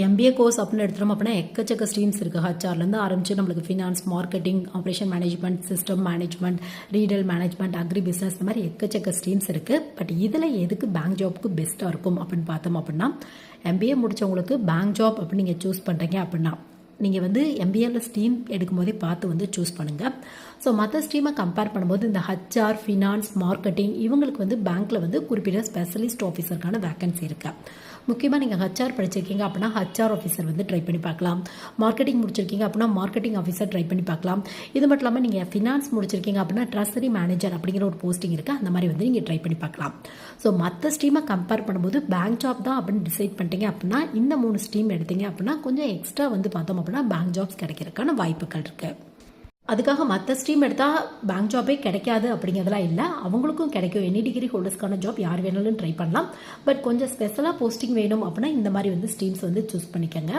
MBA course அப்படின்னு எடுத்துட்டோம் அப்படின்னா எக்கச்சக்க ஸ்ட்ரீம்ஸ் இருக்குது. ஹச்ஆர்லேருந்து ஆரம்பிச்சு நம்மளுக்கு finance, marketing, operation management, system management, retail management, agri business, இந்த மாதிரி எக்கச்சக்க ஸ்ட்ரீம்ஸ் இருக்குது. பட் இதில் எதுக்கு பேங்க் ஜாப்க்கு பெஸ்ட்டாக இருக்கும் அப்படின்னு பார்த்தோம் அப்படின்னா, எம்பிஏ முடித்தவங்களுக்கு பேங்க் ஜாப் அப்படின்னு நீங்கள் சூஸ் பண்ணுறீங்க அப்படின்னா நீங்கள் வந்து எம்பிஏல ஸ்ட்ரீம் எடுக்கும்போதே பார்த்து சூஸ் பண்ணுங்கள். ஸோ மற்ற ஸ்ட்ரீமை கம்பேர் பண்ணும்போது இந்த ஹச்ஆர், ஃபினான்ஸ், மார்க்கெட்டிங் இவங்களுக்கு பேங்க்கில் குறிப்பிட்ட ஸ்பெஷலிஸ்ட் ஆஃபீஸருக்கான வேக்கன்சி இருக்கு. முக்கியமாக நீங்கள் ஹச்ஆர் படிச்சிருக்கீங்க அப்படின்னா ஹச்ஆர் ஆஃபீஸர் ட்ரை பண்ணி பார்க்கலாம். மார்க்கெட்டிங் முடிச்சிருக்கீங்க அப்படின்னா மார்க்கெட்டிங் ஆஃபீஸர் ட்ரை பண்ணி பார்க்கலாம். இது மட்டும் இல்லாமல் நீங்கள் ஃபினான்ஸ் முடிச்சிருக்கீங்க அப்படின்னா ட்ரெஸரி மேனேஜர் அப்படிங்கிற ஒரு போஸ்டிங் இருக்குது. அந்த மாதிரி நீங்கள் ட்ரை பண்ணி பார்க்கலாம். ஸோ மற்ற ஸ்ட்ரீமை கம்பேர் பண்ணும்போது பேங்க் ஜாப் தான் அப்படின்னு டிசைட் பண்ணிட்டீங்க அப்படின்னா இந்த 3 ஸ்ட்ரீம் எடுத்தீங்க அப்படின்னா கொஞ்சம் எக்ஸ்ட்ரா பார்த்தோம் அப்படின்னா பேங்க் ஜாப்ஸ் கிடைக்கிறதுக்கான வாய்ப்புகள் இருக்குது. அதுக்காக மற்ற ஸ்ட்ரீம் எடுத்தால் பேங்க் ஜாபே கிடைக்காது அப்படிங்கிறதுலாம் இல்லை. அவங்களுக்கும் கிடைக்கும். எனி டிகிரி ஹோல்டர்ஸ்க்கான ஜாப் யார் வேணாலும் ட்ரை பண்ணலாம். பட் கொஞ்சம் ஸ்பெஷலாக போஸ்டிங் வேணும் அப்படின்னா இந்த மாதிரி ஸ்ட்ரீம்ஸ் சூஸ் பண்ணிக்கோங்க.